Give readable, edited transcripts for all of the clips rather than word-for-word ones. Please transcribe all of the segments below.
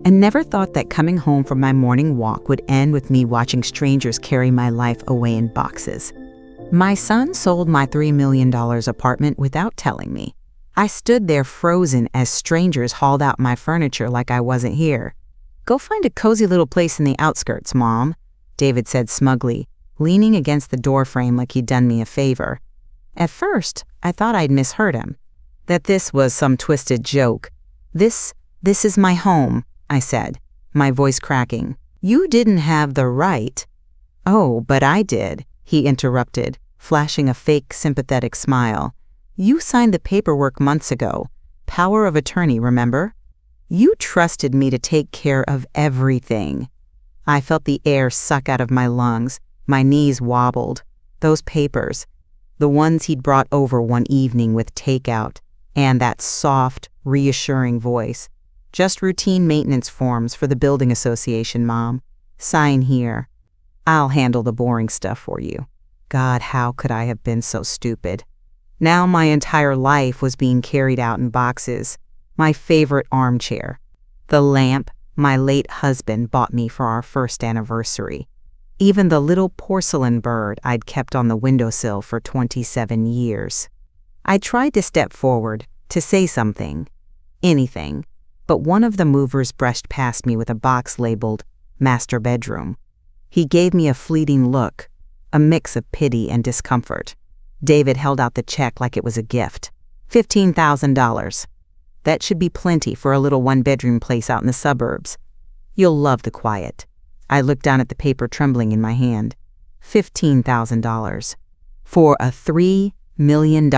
I never thought that coming home from my morning walk would end with me watching strangers carry my life away in boxes. My son sold my $3 million apartment without telling me. I stood there frozen as strangers hauled out my furniture like I wasn't here. "Go find a cozy little place in the outskirts, Mom," David said smugly, leaning against the doorframe like he'd done me a favor. At first, I thought I'd misheard him, that this was some twisted joke. This is my home," I said, my voice cracking. "You didn't have the right." "Oh, but I did," he interrupted, flashing a fake sympathetic smile. "You signed the paperwork months ago. Power of attorney, remember? You trusted me to take care of everything." I felt the air suck out of my lungs. My knees wobbled. Those papers, the ones he'd brought over one evening with takeout, and that soft, reassuring voice. "Just routine maintenance forms for the building association, Mom. Sign here. I'll handle the boring stuff for you." God, how could I have been so stupid? Now my entire life was being carried out in boxes. My favorite armchair. The lamp my late husband bought me for our first anniversary. Even the little porcelain bird I'd kept on the windowsill for 27 years. I tried to step forward, to say something. Anything. But one of the movers brushed past me with a box labeled "Master Bedroom." He gave me a fleeting look, a mix of pity and discomfort. David held out the check like it was a gift. $15,000. That should be plenty for a little one-bedroom place out in the suburbs. You'll love the quiet. I looked down at the paper trembling in my hand. $15,000. For a $3 million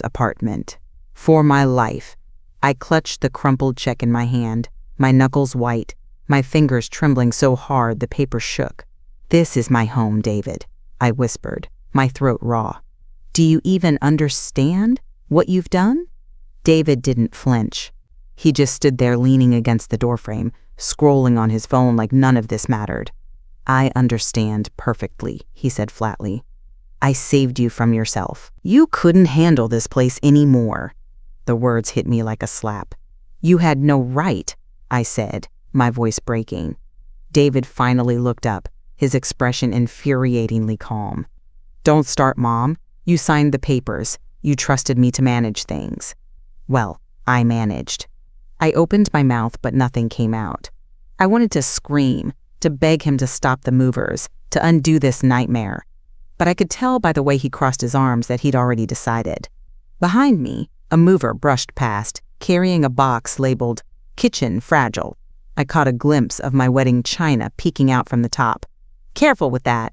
apartment. For my life. I clutched the crumpled check in my hand, my knuckles white, my fingers trembling so hard the paper shook. "This is my home, David," I whispered, my throat raw. "Do you even understand what you've done?" David didn't flinch. He just stood there leaning against the doorframe, scrolling on his phone like none of this mattered. "I understand perfectly," he said flatly. "I saved you from yourself. You couldn't handle this place anymore." The words hit me like a slap. "You had no right," I said, my voice breaking. David finally looked up, his expression infuriatingly calm. "Don't start, Mom. You signed the papers. You trusted me to manage things." Well, I managed. I opened my mouth, but nothing came out. I wanted to scream, to beg him to stop the movers, to undo this nightmare. But I could tell by the way he crossed his arms that he'd already decided. Behind me, a mover brushed past, carrying a box labeled "Kitchen Fragile." I caught a glimpse of my wedding china peeking out from the top. "Careful with that,"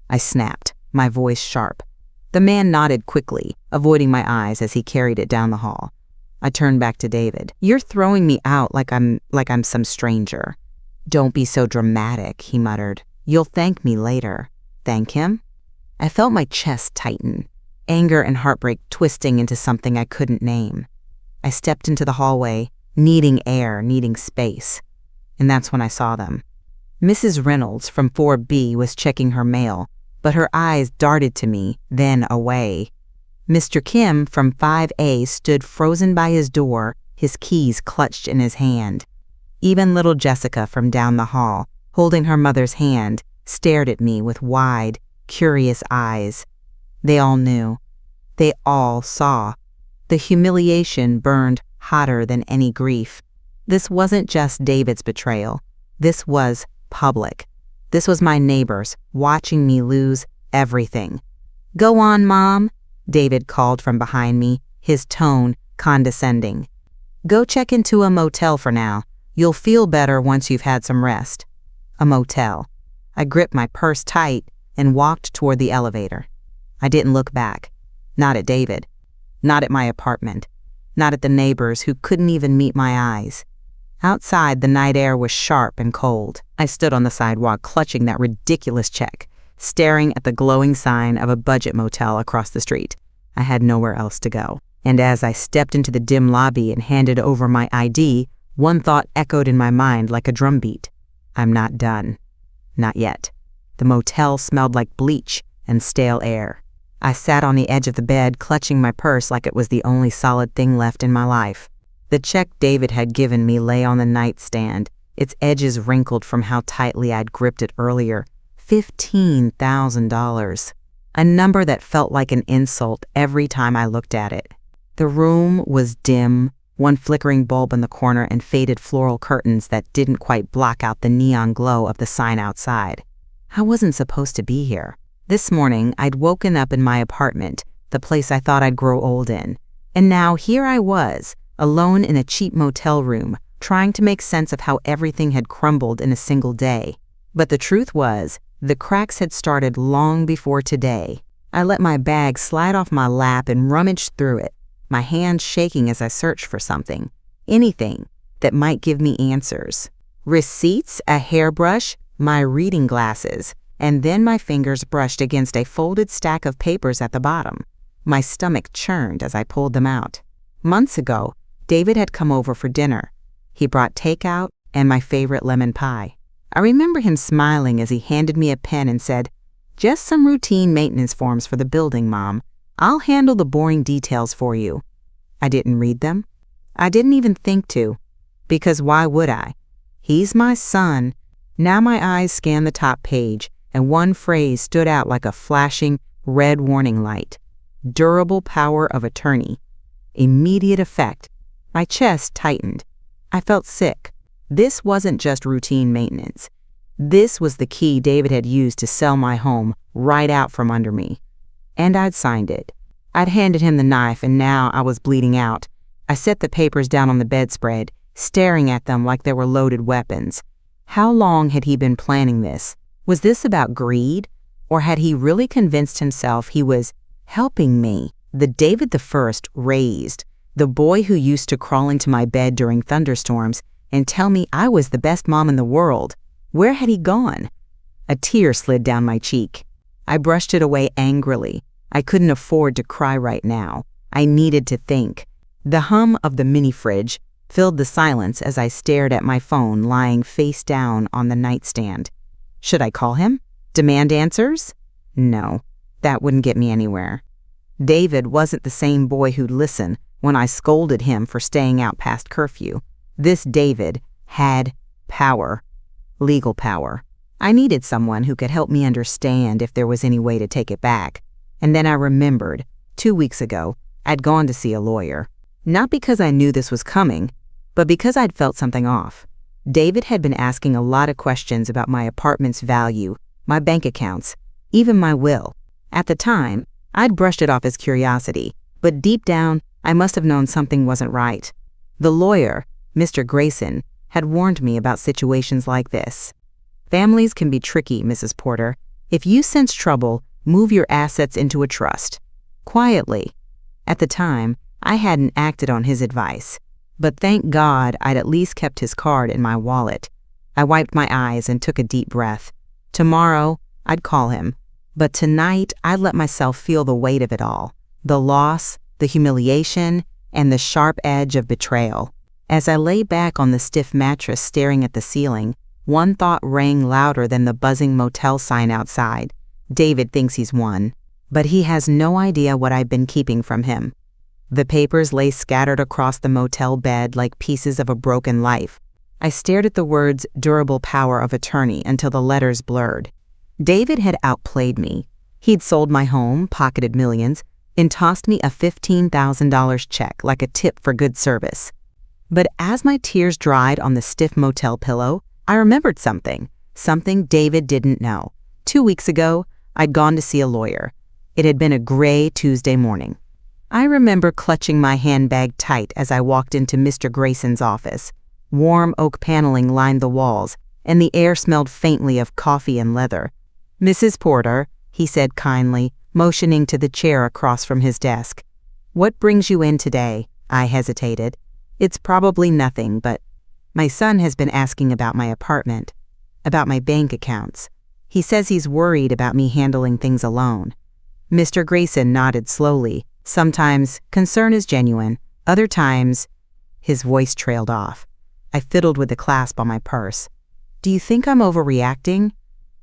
I snapped, my voice sharp. The man nodded quickly, avoiding my eyes as he carried it down the hall. I turned back to David. "You're throwing me out like I'm some stranger." "Don't be so dramatic," he muttered. "You'll thank me later." "Thank him?" I felt my chest tighten, anger and heartbreak twisting into something I couldn't name. I stepped into the hallway, needing air, needing space. And that's when I saw them. Mrs. Reynolds from 4B was checking her mail, but her eyes darted to me, then away. Mr. Kim from 5A stood frozen by his door, his keys clutched in his hand. Even little Jessica from down the hall, holding her mother's hand, stared at me with wide, curious eyes. They all knew. They all saw. The humiliation burned hotter than any grief. This wasn't just David's betrayal. This was public. This was my neighbors watching me lose everything. "Go on, Mom," David called from behind me, his tone condescending. "Go check into a motel for now. You'll feel better once you've had some rest." A motel. I gripped my purse tight and walked toward the elevator. I didn't look back. Not at David. Not at my apartment. Not at the neighbors who couldn't even meet my eyes. Outside, the night air was sharp and cold. I stood on the sidewalk clutching that ridiculous check, staring at the glowing sign of a budget motel across the street. I had nowhere else to go. And as I stepped into the dim lobby and handed over my ID, one thought echoed in my mind like a drumbeat. I'm not done. Not yet. The motel smelled like bleach and stale air. I sat on the edge of the bed, clutching my purse like it was the only solid thing left in my life. The check David had given me lay on the nightstand, its edges wrinkled from how tightly I'd gripped it earlier. $15,000. A number that felt like an insult every time I looked at it. The room was dim, one flickering bulb in the corner and faded floral curtains that didn't quite block out the neon glow of the sign outside. I wasn't supposed to be here. This morning, I'd woken up in my apartment, the place I thought I'd grow old in. And now here I was, alone in a cheap motel room, trying to make sense of how everything had crumbled in a single day. But the truth was, the cracks had started long before today. I let my bag slide off my lap and rummaged through it, my hands shaking as I searched for something, anything that might give me answers. Receipts, a hairbrush, my reading glasses, and then my fingers brushed against a folded stack of papers at the bottom. My stomach churned as I pulled them out. Months ago, David had come over for dinner. He brought takeout and my favorite lemon pie. I remember him smiling as he handed me a pen and said, "Just some routine maintenance forms for the building, Mom. I'll handle the boring details for you." I didn't read them. I didn't even think to, because why would I? He's my son. Now my eyes scanned the top page, and one phrase stood out like a flashing red warning light. Durable power of attorney. Immediate effect. My chest tightened. I felt sick. This wasn't just routine maintenance. This was the key David had used to sell my home right out from under me. And I'd signed it. I'd handed him the knife, and now I was bleeding out. I set the papers down on the bedspread, staring at them like they were loaded weapons. How long had he been planning this? Was this about greed? Or had he really convinced himself he was helping me? The David the First raised, the boy who used to crawl into my bed during thunderstorms and tell me I was the best mom in the world. Where had he gone? A tear slid down my cheek. I brushed it away angrily. I couldn't afford to cry right now. I needed to think. The hum of the mini fridge filled the silence as I stared at my phone lying face down on the nightstand. Should I call him? Demand answers? No, that wouldn't get me anywhere. David wasn't the same boy who'd listen when I scolded him for staying out past curfew. This David had power, legal power. I needed someone who could help me understand if there was any way to take it back. And then I remembered, 2 weeks ago, I'd gone to see a lawyer. Not because I knew this was coming, but because I'd felt something off. David had been asking a lot of questions about my apartment's value, my bank accounts, even my will. At the time, I'd brushed it off as curiosity, but deep down, I must have known something wasn't right. The lawyer, Mr. Grayson, had warned me about situations like this. Families can be tricky, Mrs. Porter. If you sense trouble, move your assets into a trust. Quietly. At the time, I hadn't acted on his advice. But thank God I'd at least kept his card in my wallet. I wiped my eyes and took a deep breath. Tomorrow, I'd call him. But tonight, I'd let myself feel the weight of it all. The loss, the humiliation, and the sharp edge of betrayal. As I lay back on the stiff mattress staring at the ceiling, one thought rang louder than the buzzing motel sign outside. David thinks he's won, but he has no idea what I've been keeping from him. The papers lay scattered across the motel bed like pieces of a broken life. I stared at the words durable power of attorney until the letters blurred. David had outplayed me. He'd sold my home, pocketed millions, and tossed me a $15,000 check like a tip for good service. But as my tears dried on the stiff motel pillow, I remembered something David didn't know. 2 weeks ago, I'd gone to see a lawyer. It had been a gray Tuesday morning. I remember clutching my handbag tight as I walked into Mr. Grayson's office. Warm oak paneling lined the walls, and the air smelled faintly of coffee and leather. "Mrs. Porter," he said kindly, motioning to the chair across from his desk. "What brings you in today?" I hesitated. "It's probably nothing, but my son has been asking about my apartment, about my bank accounts. He says he's worried about me handling things alone." Mr. Grayson nodded slowly. Sometimes concern is genuine, other times. His voice trailed off. I fiddled with the clasp on my purse. "Do you think I'm overreacting?"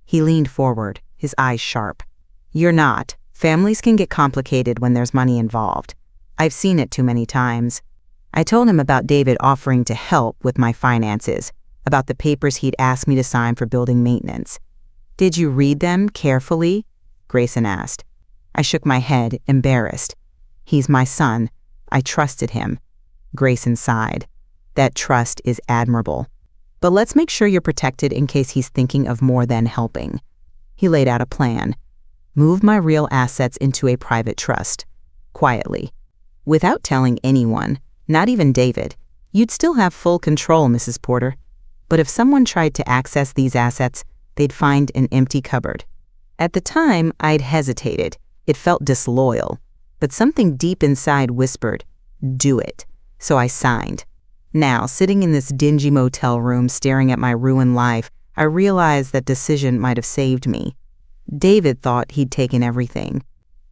He leaned forward, his eyes sharp. "You're not. Families can get complicated when there's money involved. I've seen it too many times." I told him about David offering to help with my finances, about the papers he'd asked me to sign for building maintenance. "Did you read them carefully?" Grayson asked. I shook my head, embarrassed. "He's my son. I trusted him." Grayson sighed. "That trust is admirable. But let's make sure you're protected in case he's thinking of more than helping." He laid out a plan. "Move my real assets into a private trust. Quietly. Without telling anyone, not even David. You'd still have full control, Mrs. Porter. But if someone tried to access these assets, they'd find an empty cupboard." At the time, I'd hesitated. It felt disloyal. But something deep inside whispered, "Do it." So I signed. Now, sitting in this dingy motel room staring at my ruined life, I realized that decision might have saved me. David thought he'd taken everything.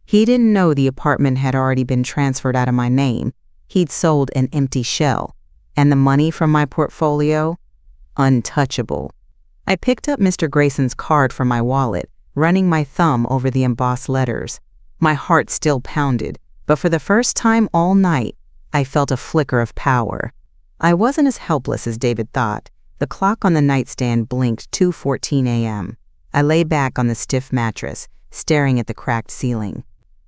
He didn't know the apartment had already been transferred out of my name. He'd sold an empty shell. And the money from my portfolio? Untouchable. I picked up Mr. Grayson's card from my wallet, running my thumb over the embossed letters. My heart still pounded, but for the first time all night, I felt a flicker of power. I wasn't as helpless as David thought. The clock on the nightstand blinked 2:14 a.m. I lay back on the stiff mattress, staring at the cracked ceiling.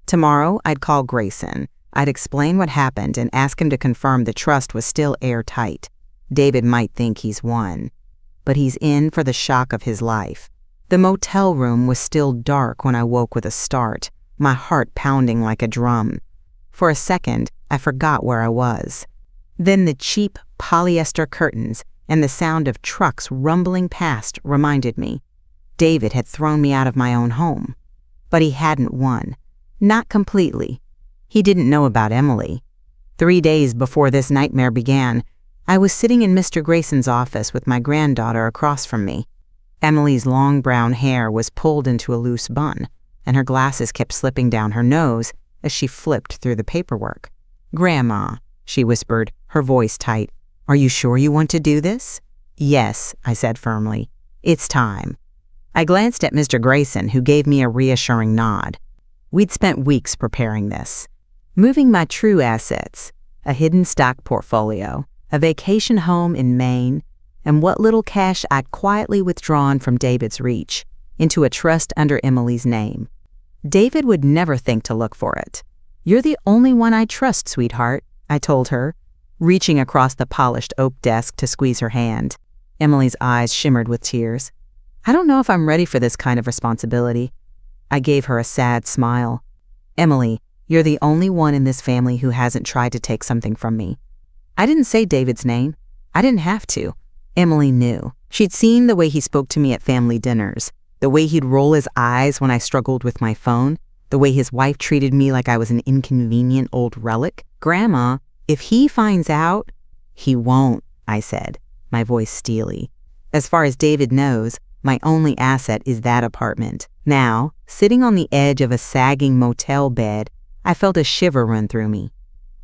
Tomorrow, I'd call Grayson. I'd explain what happened and ask him to confirm the trust was still airtight. David might think he's won, but he's in for the shock of his life. The motel room was still dark when I woke with a start, my heart pounding like a drum. For a second, I forgot where I was. Then the cheap polyester curtains and the sound of trucks rumbling past reminded me. David had thrown me out of my own home. But he hadn't won. Not completely. He didn't know about Emily. 3 days before this nightmare began, I was sitting in Mr. Grayson's office with my granddaughter across from me. Emily's long brown hair was pulled into a loose bun, and her glasses kept slipping down her nose as she flipped through the paperwork. "Grandma," she whispered, her voice tight, "are you sure you want to do this?" "Yes," I said firmly. "It's time." I glanced at Mr. Grayson, who gave me a reassuring nod. We'd spent weeks preparing this. Moving my true assets, a hidden stock portfolio, a vacation home in Maine, and what little cash I'd quietly withdrawn from David's reach, into a trust under Emily's name. David would never think to look for it. "You're the only one I trust, sweetheart," I told her, reaching across the polished oak desk to squeeze her hand. Emily's eyes shimmered with tears. "I don't know if I'm ready for this kind of responsibility." I gave her a sad smile. "Emily, you're the only one in this family who hasn't tried to take something from me." I didn't say David's name. I didn't have to. Emily knew. She'd seen the way he spoke to me at family dinners, the way he'd roll his eyes when I struggled with my phone, the way his wife treated me like I was an inconvenient old relic. "Grandma, if he finds out—" "He won't," I said, my voice steely. "As far as David knows, my only asset is that apartment." Now, sitting on the edge of a sagging motel bed, I felt a shiver run through me.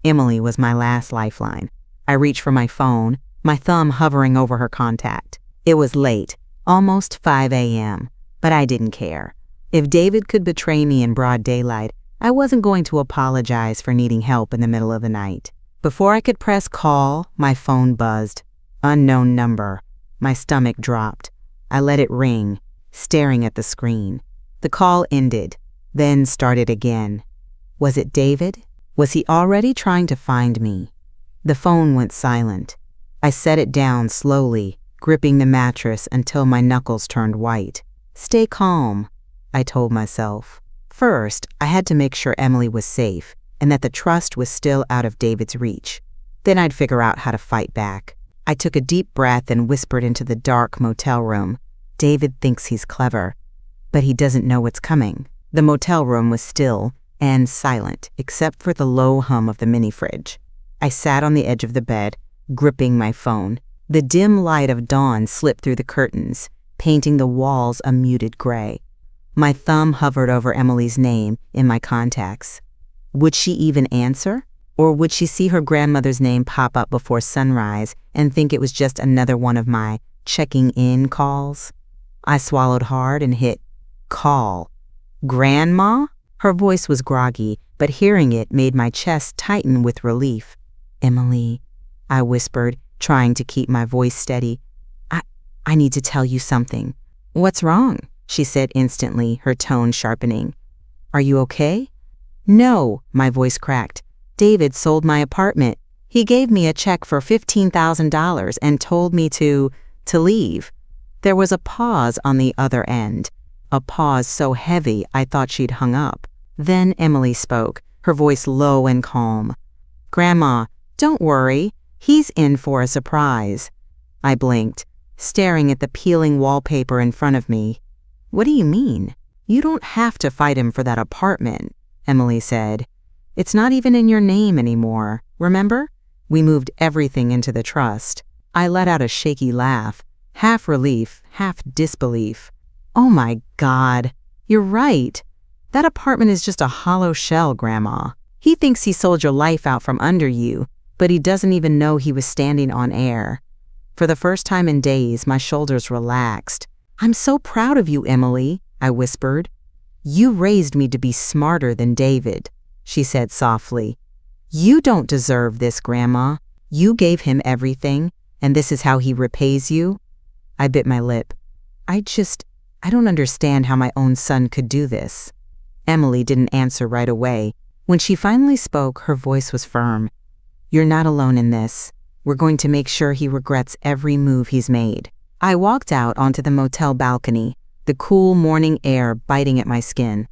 Emily was my last lifeline. I reached for my phone, my thumb hovering over her contact. It was late, almost 5 a.m., but I didn't care. If David could betray me in broad daylight, I wasn't going to apologize for needing help in the middle of the night. Before I could press call, my phone buzzed. Unknown number. My stomach dropped. I let it ring, staring at the screen. The call ended, then started again. Was it David? Was he already trying to find me? The phone went silent. I set it down slowly, gripping the mattress until my knuckles turned white. "Stay calm," I told myself. First, I had to make sure Emily was safe and that the trust was still out of David's reach. Then I'd figure out how to fight back. I took a deep breath and whispered into the dark motel room. "David thinks he's clever, but he doesn't know what's coming." The motel room was still and silent, except for the low hum of the mini-fridge. I sat on the edge of the bed, gripping my phone. The dim light of dawn slipped through the curtains, painting the walls a muted gray. My thumb hovered over Emily's name in my contacts. Would she even answer? Or would she see her grandmother's name pop up before sunrise and think it was just another one of my checking in calls? I swallowed hard and hit call. "Grandma?" Her voice was groggy, but hearing it made my chest tighten with relief. "Emily," I whispered, trying to keep my voice steady. I need to tell you something." "What's wrong?" she said instantly, her tone sharpening. "Are you okay?" "No," my voice cracked. "David sold my apartment. He gave me a check for $15,000 and told me to leave." There was a pause on the other end, a pause so heavy I thought she'd hung up. Then Emily spoke, her voice low and calm. "Grandma, don't worry. He's in for a surprise." I blinked, staring at the peeling wallpaper in front of me. "What do you mean?" "You don't have to fight him for that apartment," Emily said. "It's not even in your name anymore, remember? We moved everything into the trust." I let out a shaky laugh, half relief, half disbelief. "Oh my God, you're right. That apartment is just a hollow shell, Grandma. He thinks he sold your life out from under you, but he doesn't even know he was standing on air." For the first time in days, my shoulders relaxed. "I'm so proud of you, Emily," I whispered. "You raised me to be smarter than David," she said softly. "You don't deserve this, Grandma. You gave him everything, and this is how he repays you." I bit my lip. I don't understand how my own son could do this." Emily didn't answer right away. When she finally spoke, her voice was firm. "You're not alone in this. We're going to make sure he regrets every move he's made." I walked out onto the motel balcony, the cool morning air biting at my skin.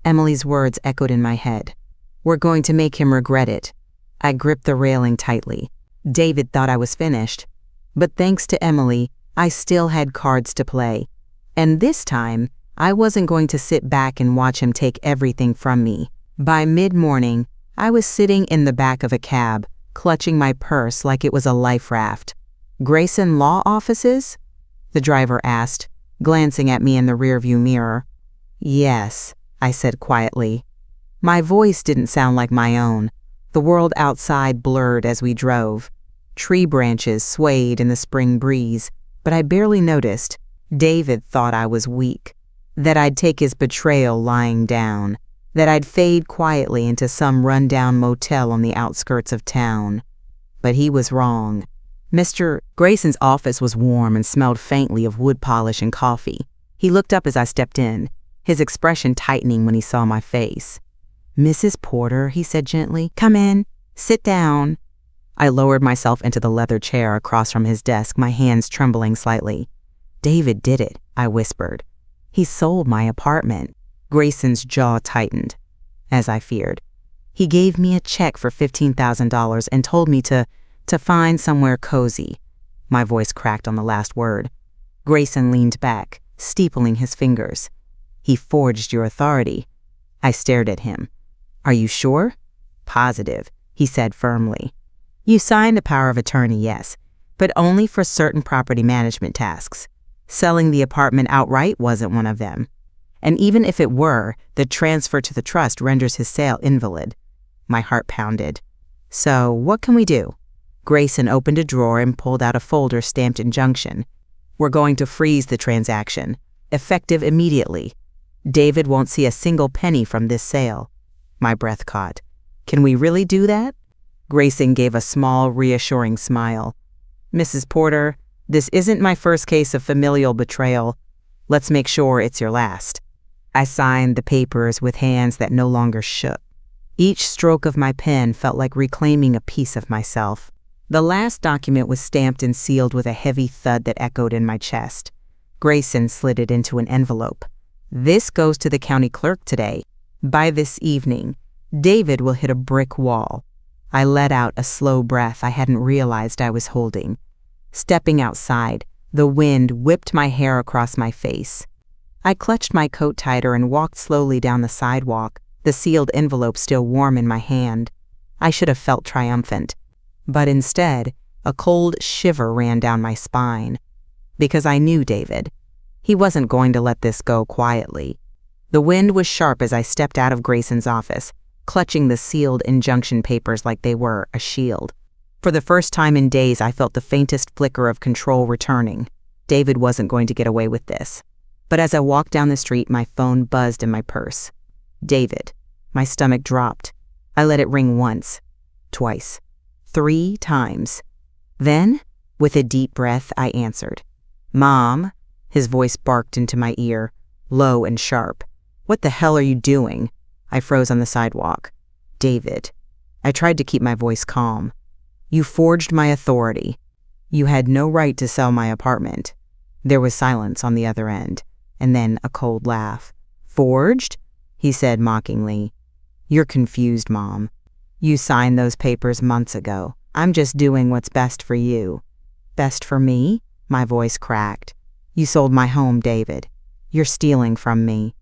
Emily's words echoed in my head. "We're going to make him regret it." I gripped the railing tightly. David thought I was finished. But thanks to Emily, I still had cards to play. And this time, I wasn't going to sit back and watch him take everything from me. By mid-morning, I was sitting in the back of a cab, clutching my purse like it was a life raft. "Grayson Law Offices?" the driver asked, glancing at me in the rearview mirror. "Yes," I said quietly. My voice didn't sound like my own. The world outside blurred as we drove. Tree branches swayed in the spring breeze, but I barely noticed. David thought I was weak, that I'd take his betrayal lying down, that I'd fade quietly into some rundown motel on the outskirts of town. But he was wrong. Mr. Grayson's office was warm and smelled faintly of wood polish and coffee. He looked up as I stepped in, his expression tightening when he saw my face. "Mrs. Porter," he said gently, "come in. Sit down." I lowered myself into the leather chair across from his desk, my hands trembling slightly. "David did it," I whispered. "He sold my apartment." Grayson's jaw tightened, as I feared. "He gave me a check for $15,000 and told me to find somewhere cozy." My voice cracked on the last word. Grayson leaned back, steepling his fingers. "He forged your authority." I stared at him. "Are you sure?" "Positive," he said firmly. "You signed a power of attorney, yes, but only for certain property management tasks. Selling the apartment outright wasn't one of them. And even if it were, the transfer to the trust renders his sale invalid." My heart pounded. "So what can we do?" Grayson opened a drawer and pulled out a folder stamped injunction. "We're going to freeze the transaction, effective immediately. David won't see a single penny from this sale." My breath caught. "Can we really do that?" Grayson gave a small, reassuring smile. "Mrs. Porter, this isn't my first case of familial betrayal. Let's make sure it's your last." I signed the papers with hands that no longer shook. Each stroke of my pen felt like reclaiming a piece of myself. The last document was stamped and sealed with a heavy thud that echoed in my chest. Grayson slid it into an envelope. "This goes to the county clerk today. By this evening, David will hit a brick wall." I let out a slow breath I hadn't realized I was holding. Stepping outside, the wind whipped my hair across my face. I clutched my coat tighter and walked slowly down the sidewalk, the sealed envelope still warm in my hand. I should have felt triumphant. But instead, a cold shiver ran down my spine. Because I knew David. He wasn't going to let this go quietly. The wind was sharp as I stepped out of Grayson's office, clutching the sealed injunction papers like they were a shield. For the first time in days, I felt the faintest flicker of control returning. David wasn't going to get away with this. But as I walked down the street, my phone buzzed in my purse. David. My stomach dropped. I let it ring once, twice, 3 times. Then, with a deep breath, I answered. "Mom," his voice barked into my ear, low and sharp. "What the hell are you doing?" I froze on the sidewalk. "David." I tried to keep my voice calm. "You forged my authority. You had no right to sell my apartment." There was silence on the other end, and then a cold laugh. "Forged?" he said mockingly. "You're confused, Mom. You signed those papers months ago. I'm just doing what's best for you." "Best for me?" My voice cracked. "You sold my home, David. You're stealing from me."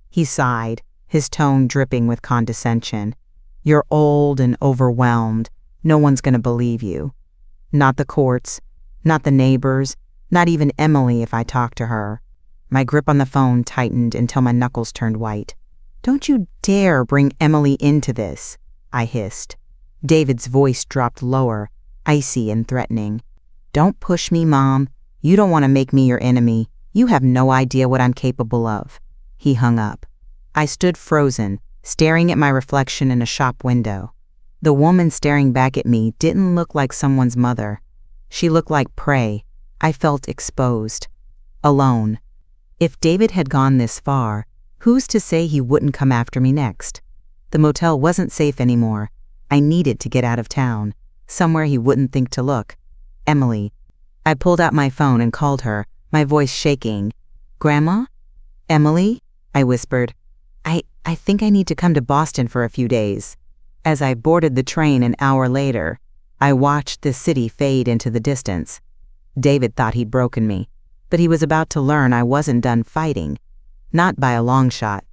He sighed, his tone dripping with condescension. "You're old and overwhelmed. No one's going to believe you. Not the courts, not the neighbors, not even Emily if I talk to her." My grip on the phone tightened until my knuckles turned white. "Don't you dare bring Emily into this," I hissed. David's voice dropped lower, icy and threatening. "Don't push me, Mom. You don't want to make me your enemy. You have no idea what I'm capable of." He hung up. I stood frozen, staring at my reflection in a shop window. The woman staring back at me didn't look like someone's mother. She looked like prey. I felt exposed. Alone. If David had gone this far, who's to say he wouldn't come after me next? The motel wasn't safe anymore. I needed to get out of town, somewhere he wouldn't think to look. Emily. I pulled out my phone and called her, my voice shaking. "Grandma? Emily?" I whispered. I think I need to come to Boston for a few days." As I boarded the train an hour later, I watched the city fade into the distance. David thought he'd broken me, but he was about to learn I wasn't done fighting. Not by a long shot.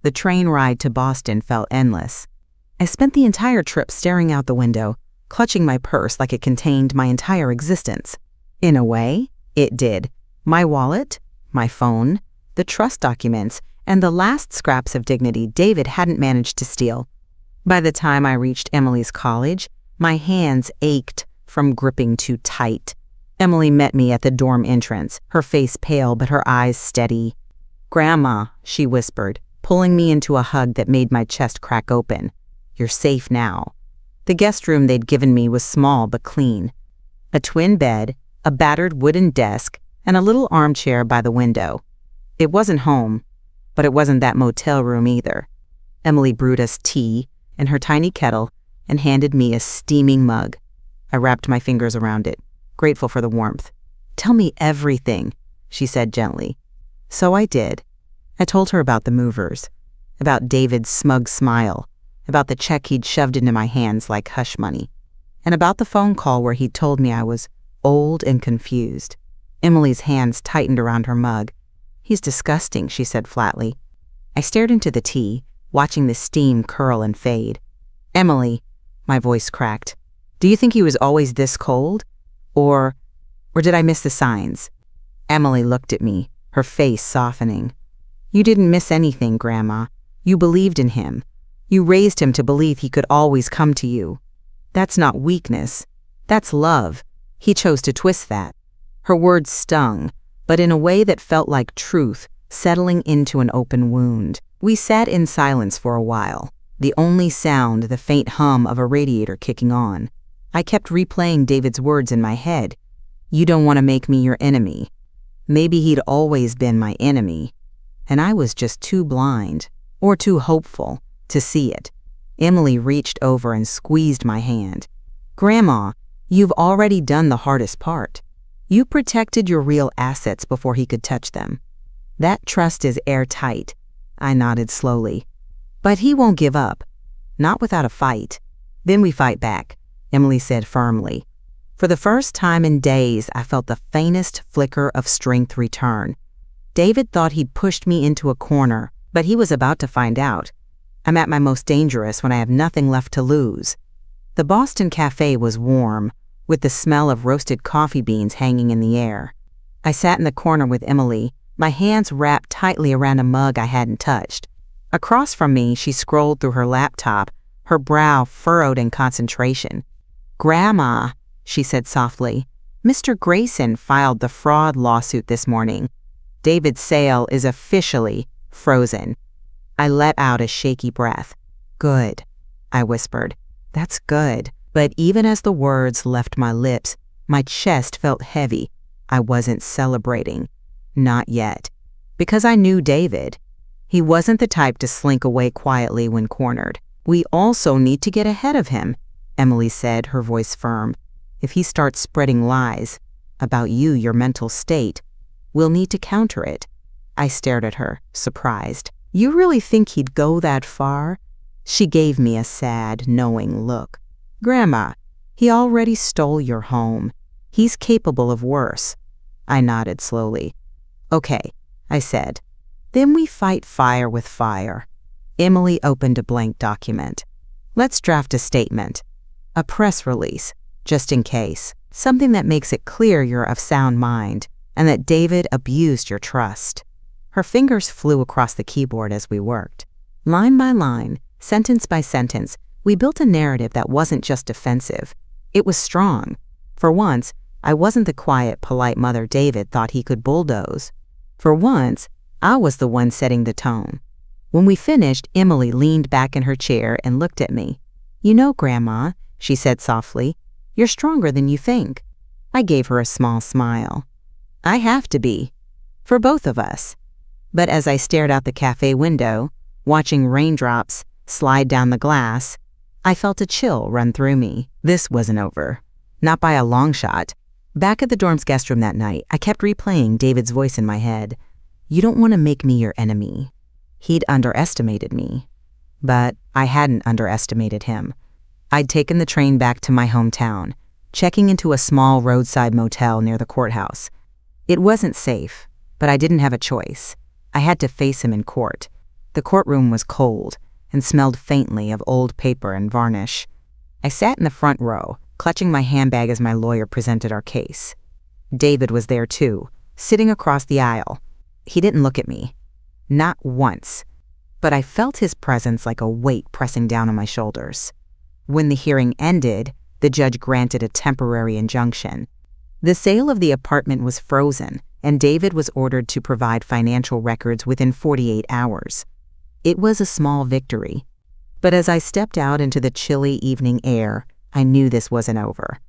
The train ride to Boston felt endless. I spent the entire trip staring out the window, clutching my purse like it contained my entire existence. In a way, it did. My wallet, my phone, the trust documents, and the last scraps of dignity David hadn't managed to steal. By the time I reached Emily's college, my hands ached from gripping too tight. Emily met me at the dorm entrance, her face pale but her eyes steady. "Grandma," she whispered, pulling me into a hug that made my chest crack open. "You're safe now." The guest room they'd given me was small but clean. A twin bed, a battered wooden desk, and a little armchair by the window. It wasn't home, but it wasn't that motel room either. Emily brewed us tea in her tiny kettle and handed me a steaming mug. I wrapped my fingers around it, grateful for the warmth. "Tell me everything," she said gently. So I did. I told her about the movers, about David's smug smile, about the check he'd shoved into my hands like hush money, and about the phone call where he'd told me I was old and confused. Emily's hands tightened around her mug. "He's disgusting," she said flatly. I stared into the tea, watching the steam curl and fade. "Emily," my voice cracked, "do you think he was always this cold? Or did I miss the signs?" Emily looked at me, her face softening. "You didn't miss anything, Grandma. You believed in him. You raised him to believe he could always come to you. That's not weakness. That's love. He chose to twist that." Her words stung, but in a way that felt like truth settling into an open wound. We sat in silence for a while, the only sound the faint hum of a radiator kicking on. I kept replaying David's words in my head. "You don't want to make me your enemy." Maybe he'd always been my enemy, and I was just too blind, or too hopeful, to see it. Emily reached over and squeezed my hand. "Grandma, you've already done the hardest part. You protected your real assets before he could touch them. That trust is airtight." I nodded slowly. "But he won't give up. Not without a fight." "Then we fight back," Emily said firmly. For the first time in days, I felt the faintest flicker of strength return. David thought he'd pushed me into a corner, but he was about to find out. I'm at my most dangerous when I have nothing left to lose. The Boston Cafe was warm, with the smell of roasted coffee beans hanging in the air. I sat in the corner with Emily, my hands wrapped tightly around a mug I hadn't touched. Across from me, she scrolled through her laptop, her brow furrowed in concentration. "Grandma," she said softly, "Mr. Grayson filed the fraud lawsuit this morning. David's sale is officially frozen." I let out a shaky breath. "Good," I whispered. "That's good." But even as the words left my lips, my chest felt heavy, I wasn't celebrating. Not yet. Because I knew David. He wasn't the type to slink away quietly when cornered. We also need to get ahead of him, Emily said, her voice firm. If he starts spreading lies about you, your mental state, we'll need to counter it. I stared at her, surprised. You really think he'd go that far? She gave me a sad, knowing look. Grandma, he already stole your home. He's capable of worse. I nodded slowly. Okay, I said. Then we fight fire with fire. Emily opened a blank document. Let's draft a statement. A press release, just in case. Something that makes it clear you're of sound mind and that David abused your trust. Her fingers flew across the keyboard as we worked. Line by line, sentence by sentence, we built a narrative that wasn't just defensive. It was strong. For once, I wasn't the quiet, polite mother David thought he could bulldoze. For once, I was the one setting the tone. When we finished, Emily leaned back in her chair and looked at me. You know, Grandma, she said softly, you're stronger than you think. I gave her a small smile. I have to be. For both of us. But as I stared out the cafe window, watching raindrops slide down the glass, I felt a chill run through me. This wasn't over. Not by a long shot. Back at the dorm's guest room that night, I kept replaying David's voice in my head. You don't want to make me your enemy. He'd underestimated me. But I hadn't underestimated him. I'd taken the train back to my hometown, checking into a small roadside motel near the courthouse. It wasn't safe, but I didn't have a choice. I had to face him in court. The courtroom was cold and smelled faintly of old paper and varnish. I sat in the front row, clutching my handbag as my lawyer presented our case. David was there too, sitting across the aisle. He didn't look at me. Not once. But I felt his presence like a weight pressing down on my shoulders. When the hearing ended, the judge granted a temporary injunction. The sale of the apartment was frozen, and David was ordered to provide financial records within 48 hours. It was a small victory. But as I stepped out into the chilly evening air, I knew this wasn't over.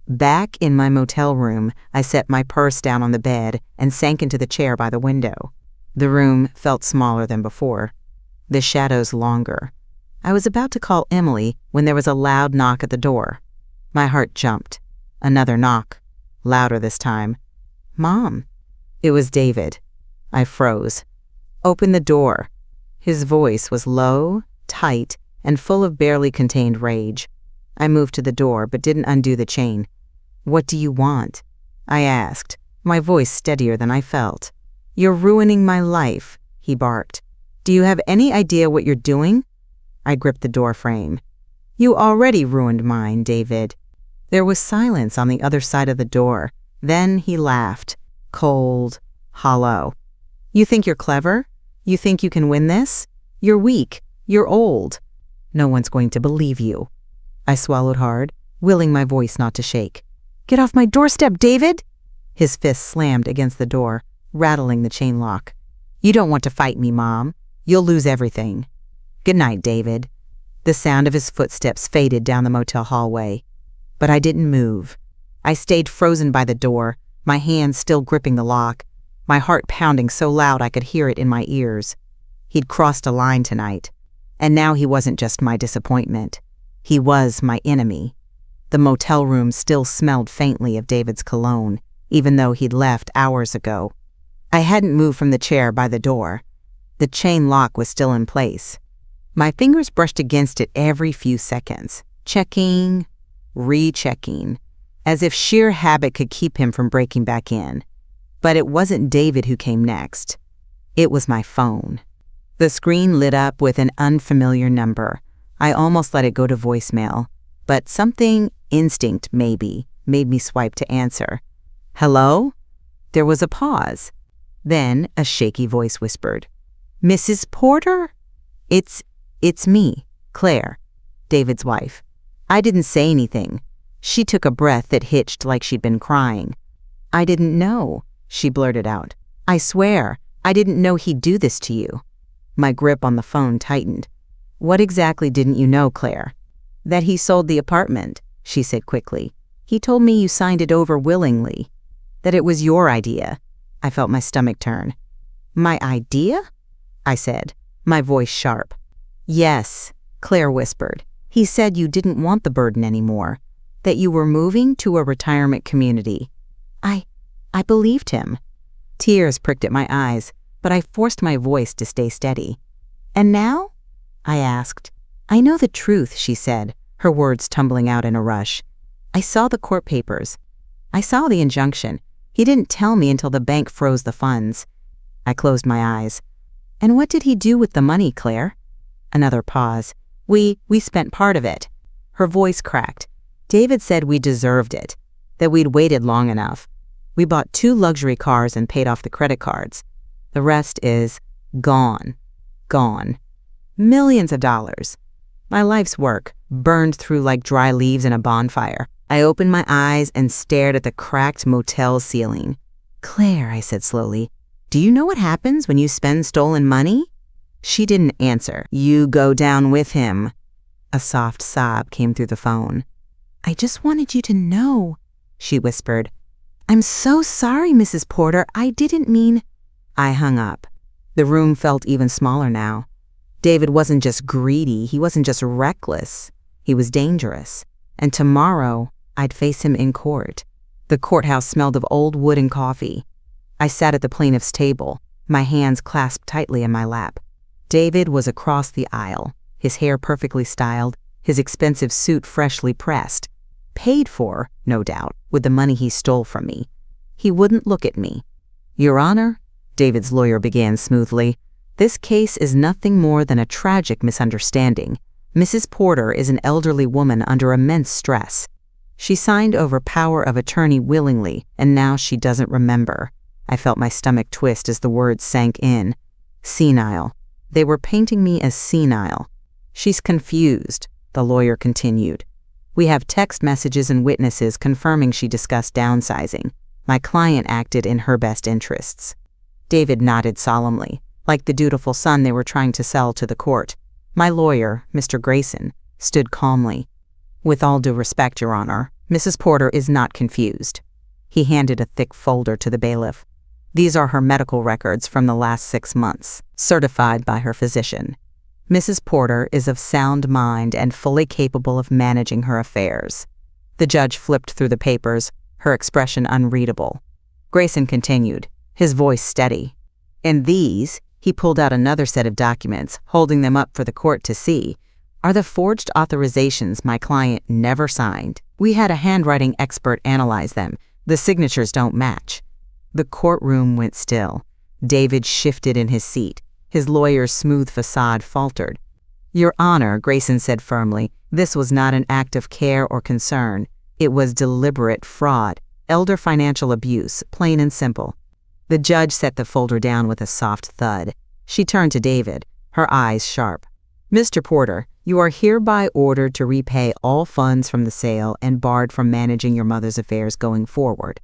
Back in my motel room, I set my purse down on the bed and sank into the chair by the window. The room felt smaller than before, the shadows longer. I was about to call Emily when there was a loud knock at the door. My heart jumped. Another knock, louder this time. Mom. It was David. I froze. Open the door. His voice was low, tight, and full of barely contained rage. I moved to the door but didn't undo the chain. What do you want? I asked, my voice steadier than I felt. You're ruining my life, he barked. Do you have any idea what you're doing? I gripped the door frame. You already ruined mine, David. There was silence on the other side of the door. Then he laughed, cold, hollow. You think you're clever? You think you can win this? You're weak. You're old. No one's going to believe you. I swallowed hard, willing my voice not to shake. Get off my doorstep, David! His fist slammed against the door, rattling the chain lock. You don't want to fight me, Mom. You'll lose everything. Good night, David. The sound of his footsteps faded down the motel hallway. But I didn't move. I stayed frozen by the door, my hands still gripping the lock, my heart pounding so loud I could hear it in my ears. He'd crossed a line tonight. And now he wasn't just my disappointment. He was my enemy. The motel room still smelled faintly of David's cologne, even though he'd left hours ago. I hadn't moved from the chair by the door. The chain lock was still in place. My fingers brushed against it every few seconds, checking, rechecking, as if sheer habit could keep him from breaking back in. But it wasn't David who came next. It was my phone. The screen lit up with an unfamiliar number. I almost let it go to voicemail, but something, instinct maybe, made me swipe to answer. Hello? There was a pause. Then a shaky voice whispered, Mrs. Porter? It's me, Claire, David's wife. I didn't say anything. She took a breath that hitched like she'd been crying. I didn't know, she blurted out. I swear, I didn't know he'd do this to you. My grip on the phone tightened. What exactly didn't you know, Claire? That he sold the apartment, she said quickly. He told me you signed it over willingly. that it was your idea. I felt my stomach turn. My idea? I said, my voice sharp. Yes, Claire whispered. He said you didn't want the burden anymore, that you were moving to a retirement community. I believed him. Tears pricked at my eyes, but I forced my voice to stay steady. And now? I asked. I know the truth, she said, her words tumbling out in a rush. I saw the court papers. I saw the injunction. He didn't tell me until the bank froze the funds. I closed my eyes. And what did he do with the money, Claire? Another pause. We spent part of it. Her voice cracked. David said we deserved it, that we'd waited long enough. We bought 2 luxury cars and paid off the credit cards. The rest is gone. Gone. Millions of dollars. My life's work, burned through like dry leaves in a bonfire. I opened my eyes and stared at the cracked motel ceiling. Claire, I said slowly, do you know what happens when you spend stolen money? She didn't answer. You go down with him. A soft sob came through the phone. I just wanted you to know, she whispered. I'm so sorry, Mrs. Porter. I didn't mean... I hung up. The room felt even smaller now. David wasn't just greedy. He wasn't just reckless. He was dangerous. And tomorrow, I'd face him in court. The courthouse smelled of old wood and coffee. I sat at the plaintiff's table, my hands clasped tightly in my lap. David was across the aisle, his hair perfectly styled, his expensive suit freshly pressed. Paid for, no doubt, with the money he stole from me. He wouldn't look at me. Your Honor, David's lawyer began smoothly, this case is nothing more than a tragic misunderstanding. Mrs. Porter is an elderly woman under immense stress. She signed over power of attorney willingly, and now she doesn't remember. I felt my stomach twist as the words sank in. Senile. They were painting me as senile. She's confused, the lawyer continued. We have text messages and witnesses confirming she discussed downsizing. My client acted in her best interests. David nodded solemnly, like the dutiful son they were trying to sell to the court. My lawyer, Mr. Grayson, stood calmly. With all due respect, Your Honor, Mrs. Porter is not confused. He handed a thick folder to the bailiff. These are her medical records from the last 6 months, certified by her physician. Mrs. Porter is of sound mind and fully capable of managing her affairs. The judge flipped through the papers, her expression unreadable. Grayson continued, his voice steady. In these, he pulled out another set of documents, holding them up for the court to see, are the forged authorizations my client never signed. We had a handwriting expert analyze them. The signatures don't match. The courtroom went still. David shifted in his seat. His lawyer's smooth facade faltered. Your Honor, Grayson said firmly, this was not an act of care or concern. It was deliberate fraud, elder financial abuse, plain and simple. The judge set the folder down with a soft thud. She turned to David, her eyes sharp. Mr. Porter, you are hereby ordered to repay all funds from the sale and barred from managing your mother's affairs going forward.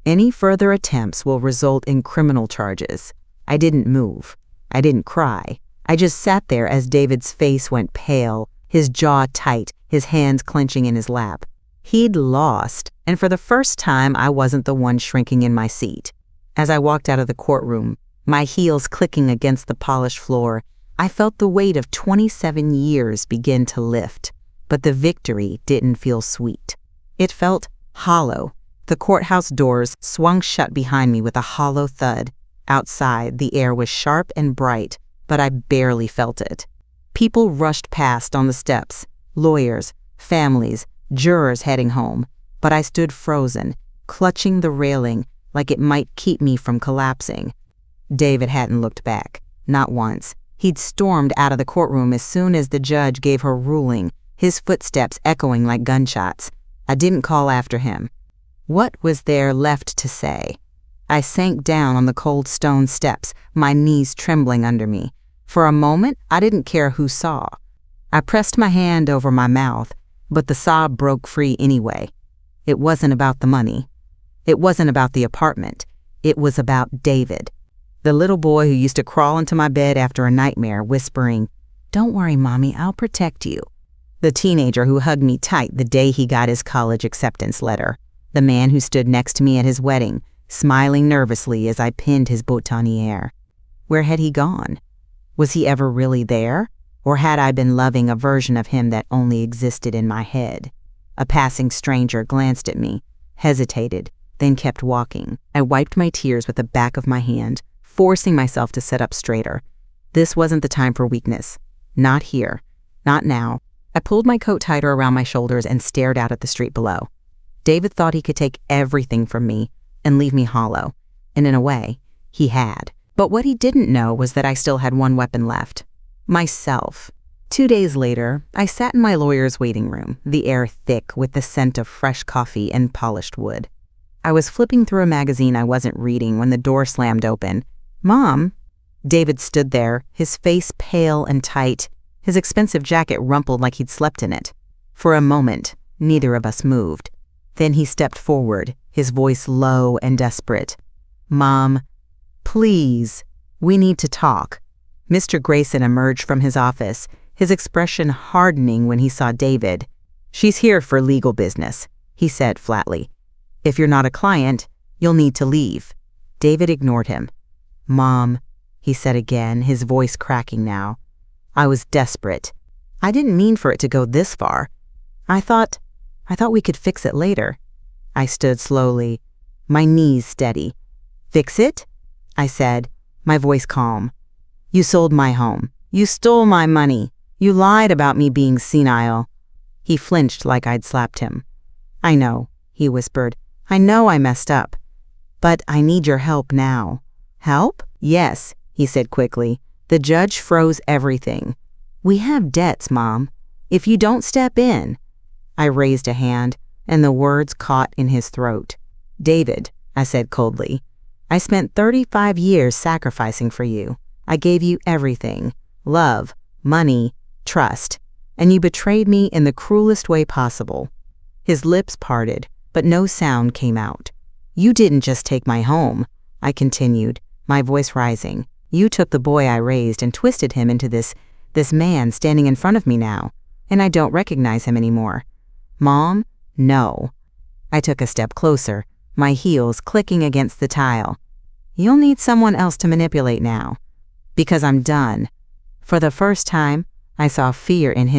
Any further attempts will result in criminal charges. I didn't move. I didn't cry. I just sat there as David's face went pale, his jaw tight, his hands clenching in his lap. He'd lost, and for the first time I wasn't the one shrinking in my seat. As I walked out of the courtroom, my heels clicking against the polished floor, I felt the weight of 27 years begin to lift, but the victory didn't feel sweet. It felt hollow. The courthouse doors swung shut behind me with a hollow thud. Outside, the air was sharp and bright, but I barely felt it. People rushed past on the steps, lawyers, families, jurors heading home, but I stood frozen, clutching the railing like it might keep me from collapsing. David hadn't looked back, not once. He'd stormed out of the courtroom as soon as the judge gave her ruling, his footsteps echoing like gunshots. I didn't call after him. What was there left to say? I sank down on the cold stone steps, my knees trembling under me. For a moment, I didn't care who saw. I pressed my hand over my mouth, but the sob broke free anyway. It wasn't about the money. It wasn't about the apartment. It was about David, the little boy who used to crawl into my bed after a nightmare, whispering, "Don't worry, Mommy, I'll protect you." The teenager who hugged me tight the day he got his college acceptance letter. The man who stood next to me at his wedding, smiling nervously as I pinned his boutonniere. Where had he gone? Was he ever really there? Or had I been loving a version of him that only existed in my head? A passing stranger glanced at me, hesitated, then kept walking. I wiped my tears with the back of my hand, forcing myself to sit up straighter. This wasn't the time for weakness. Not here. Not now. I pulled my coat tighter around my shoulders and stared out at the street below. David thought he could take everything from me and leave me hollow. And in a way, he had. But what he didn't know was that I still had one weapon left. Myself. 2 days later, I sat in my lawyer's waiting room, the air thick with the scent of fresh coffee and polished wood. I was flipping through a magazine I wasn't reading when the door slammed open. "Mom?" David stood there, his face pale and tight, his expensive jacket rumpled like he'd slept in it. For a moment, neither of us moved. Then he stepped forward, his voice low and desperate. "Mom, please, we need to talk." Mr. Grayson emerged from his office, his expression hardening when he saw David. "She's here for legal business," he said flatly. "If you're not a client, you'll need to leave." David ignored him. "Mom," he said again, his voice cracking now. I was desperate. I didn't mean for it to go this far. I thought we could fix it later. I stood slowly, my knees steady. "Fix it?" I said, my voice calm. "You sold my home. You stole my money. You lied about me being senile." He flinched like I'd slapped him. "I know," he whispered. "I know I messed up. But I need your help now." "Help?" "Yes," he said quickly. "The judge froze everything. We have debts, Mom. If you don't step in." I raised a hand, and the words caught in his throat. "David," I said coldly, "I spent 35 years sacrificing for you. I gave you everything: love, money, trust, and you betrayed me in the cruelest way possible." His lips parted, but no sound came out. "You didn't just take my home," I continued, my voice rising. "You took the boy I raised and twisted him into this man standing in front of me now, and I don't recognize him anymore. Mom, no." I took a step closer, my heels clicking against the tile. "You'll need someone else to manipulate now, because I'm done." For the first time, I saw fear in his